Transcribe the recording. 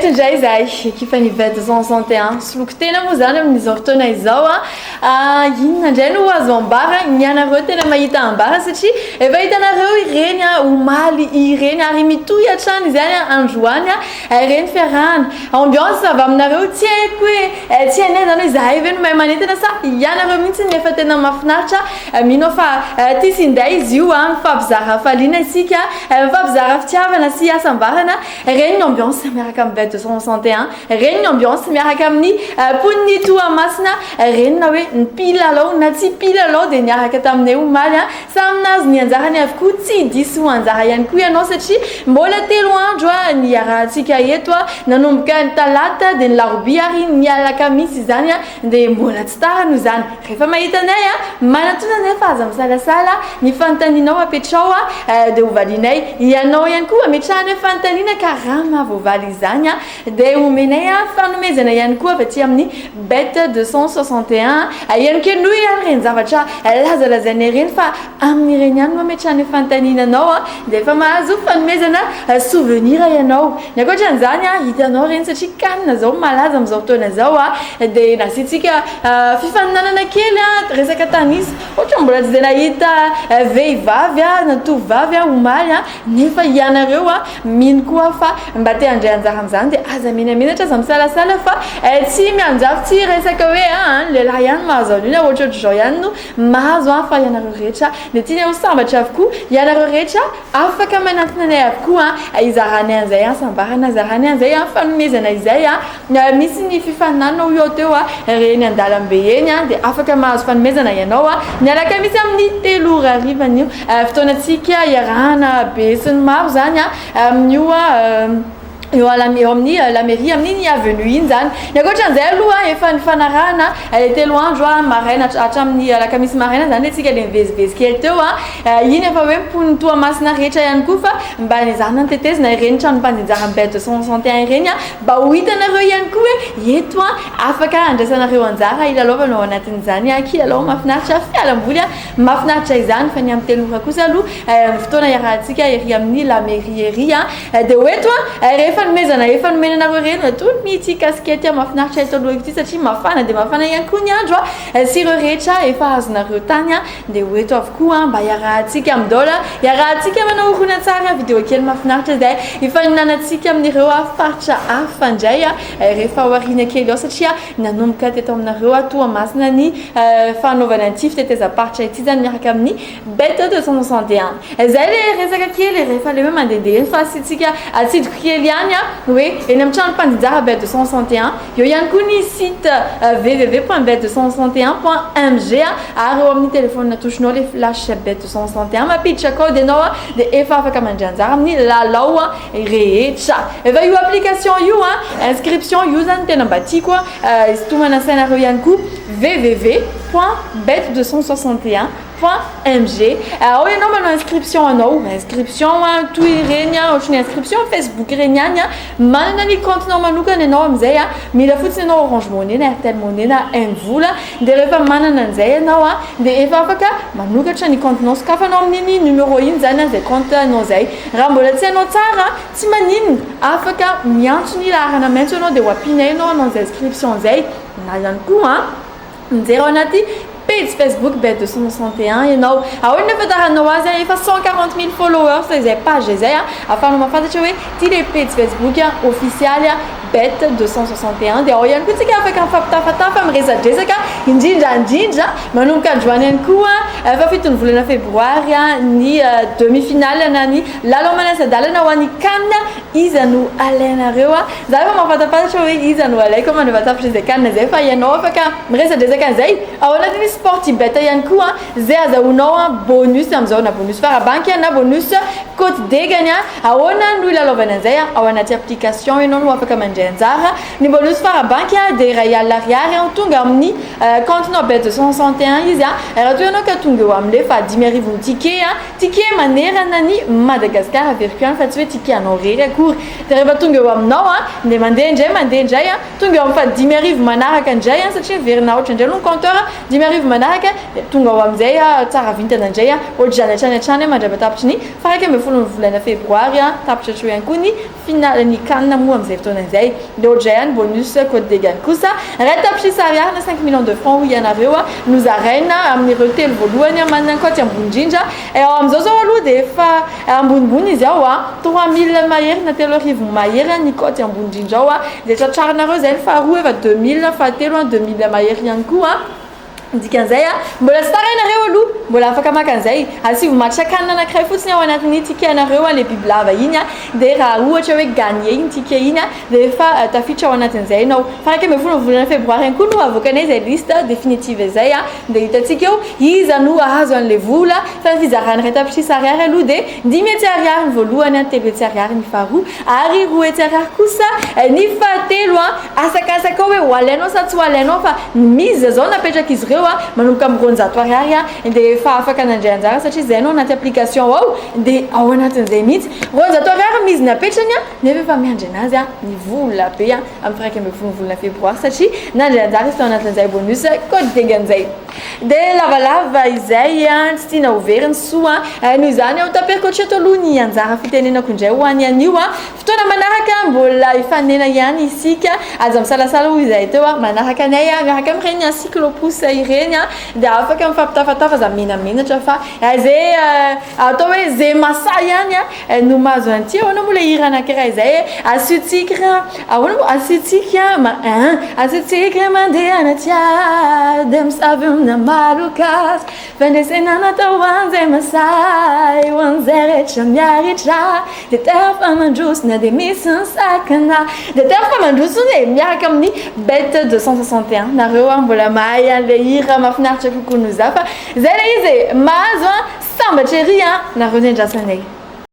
Bête Jaizai, qui fait une bête 261. Slukte na muzana mnizortona izawa. Yin jenu wazombara, nyana rote na maita ambara sechi. E vai tana reu irenia umali irenia rimitu ya chan izania anjuania. Ren ferran. Ambiance va mna reu tiekwe. Tiene na izai venu mai manete na sa. Yana remitsi ne fate na mafnacha. Minofa tisindai ziwa fabzara falina sika. Fabzara ftiava na siya sambara na. Ren ambiance mirakam bête 261. Ren ambiance mirakam ni punni tu amasna. Ren nawe pilalo nati pilalo de nyarakatam ne umalia. Samnaz ni anzahani afkuti disu anzahayan kuya no sechi. Mbola te loin joa ni yaratika yetwa nanumka talata de larbiari ni ala kamisi zania de mbola tstar nuzan. Refa maitanaya manatuna ne fazam sala sala ni fantanino apechoa de uvalinei yano yanku amechane fantanina karama vovalizania de umenea fanomezena yanku avati amni bête 261 ayanke nu yan zavacha lazala zenerin fa amni renyan amechane fantanina noa de famazu fanomezena souvenir yano nako janzania hitano ren se chikan zo malazam zortona zawa de nasitika fifanana nakela resakatanis ochambula zenaita veivavia na tu vavia umalha nefa yanarewa min kuafa mbate anje anzahamzan de azamina minatra samsala sala fa si mi anzafti resaka we le layan mazoluna ocho joyanu mazo afa yanarecha de tine usamba chafku yanarecha afa kama natnane afku izahane anzaya sambahana zahane anzaya fa mezana izaya misini fifanano yotewa reni andalambeyenya de afa kama fan mezana yanoa nala kamisam ni telu arrivani ftona tsikia yarana besen marzania niwa yo la mairie amni ni avenue inzan ya go chanzelu e fanarana elle était loin joa marraine achamni la kamis marraine zan etsika den ves keltewa yine fa wem pun tu masna recha yan kufa mbani zanan tetes na renchan pan zaram bête 161 renya ba wita na royan kuwe yetwa afaka andesana rewanzara ila lova no na Tanzania ki alo mafna chafi ala mbulia mafna chaizan fanyam telu kusalu ftona yaratika yamni la mairie ria de wetwa mezana efan menena rena tout miti casquette ya mafnarcha to loikti sachi mafana de mafana yankunya jwa sirerecha e fazna rotanya de weight of kuan bayarati kam dola yarati kam na ukuna tsara video kel mafnarcha de ifan nanati kam ni rewa farcha afanjaya refa warine kel sachi na num katetom na rewa tu masnani fanovanantif tete za parcha tizan yakamni bête 261 zale resaka kel refa le même de facitika asid kelian oui, et nous avons pas bête 261. Il y a un site www.bête261.mg. À mon téléphone, na touche no les flash bête 261. Ma pitch code de noa de FA Fakamanjanza. Ni la lawa recha. Et va you application you inscription usan tenabati quoi. Tout mon scénario yanku www.bête261. .mg. Alors, il y a une inscription en eau, inscription Twitter, une inscription Facebook, maintenant les comptes normalement nous énorme zaya, mais la foot c'est no Orange Money, na Airtel Money, na Envola, des repas maintenant zaya nawa, des efafaka, maintenant que tu as compte nos cafés nomini numéro in zana des comptes nos zay, rambolet c'est notre sara, timanin, afaka, miantuni la rana maintenant des wapine no nos inscriptions zay, na yan coup zéro nati. Page Facebook bête 261 et non a une vedara noasia il fait 140 000 followers les pages zaya afin de faire de jouer les page Facebook officiel bête 261 de oyan kuti ka avec un fata fam reza jessica injinja manum ka joanen kuwa va fit un voulait na février ni demi-finale nani la lomana sa dalena wani kanna izanu alena rewa zava ma fata pas jouer izanu ale comme on va taper des cannes des fa ya no fa ka reza jessica zay awala sporti beta yanku zeza unoa bonus amzona bonus fara banki na bonus côte de gagna awona ndula lovanazaya awana application et non wafaka manjenzara ni bonus fara banki de real lariare ontunga mni compte no beta 161 iza ratuno katunga wamle fa dimeri vous ticket manera nani Madagascar avec un fatwe ticket en horaire akory de rehefa tonga eo aminao de mandeha indray tonga eo amin'ny 10 manaraka indray satria verina ohatra indray no compteur 10 manaraka de tonga ao amin'izay tsara vintana indray ohatra zany hatrany mandrava tapitry ny faraka ambin'ny folo ny volana febroary tapitra hatro ihany koa ny finale ny canne moa amin'izay fotoana izay de ohatra ihany bonus code des gagne kosa raha tapitry sary arina 5 millions de francs ianareo nozaraina amin'ireo telo voalohany manana ankoaty ambony indrindra ao amin'izao zao aloha de efa ambonimbony izy ao 3000 mahery na 3000 mahery ny koty ambony indrindra ao de tratrarinareo zay faharoa efa 2000 fahatelo 2000 mahery ihany koa dikan'izay mbola sy tarainareo aloha mbola afaka maka an'izay asivo match akanina anankiray fotsiny ao anatin'ny ticket anareo le bibilava iny de raha ohatra hoe gagné iny ticket iny de efa tafiditra ao anatin'izay ianao faraka ambin'ny folo volana febroary ihany koa no avoakanay izay liste définitive izay de hitantsika eo iza no ahazo an'le vola fa fizarana iray tapitry ariary aloha de 10 ariary ny voalohany 3 ariary ny faharoa ary 2 ariary kosa ny fahatelo asakasaka hoe ho alainao sa tsy ho alainao fa mise zao napetraka izy ireo manomboka amin'ny 200 ariary de efa afaka nandray anjara satria zay anao anaty application ao de ao anatin'izay mihitsy 200 ariary mizy napetrany nefa efa miandry anazy ny vola be amin'ny faraka ambin'ny folo volana febroary satria nandray anjara izy tao anatin'izay bonus code des gagne de lavalava izay tsy tiana overiny soa noho izany taperiko hatreto aloha ny anjara fitenenako indray ho any anio fotoana manaraka mbola ifanena ihany isika aza misalasala ho izay teo manaraka anay miaraka amin'ireny cyclopousse ireny de afaka mifampitafatafa za menamenatra fa zay atao hoe zay masa ihany no mahazo an'ity ahoana moa le hira anankiray izay asiotsika ahoana asiotsika mandeha anaty de misavy amina malokas fandresena natao an'izay masay ho an'izay rehetra miaritra de tera mandrosina de misy ny sakana de tera mandrosina miaraka amin'ny bête 261 nareo mbola mahay an'le hira mahafinaritra kokoa no za fa zay le izy mahazo sambatra ery nareo ny andrasanay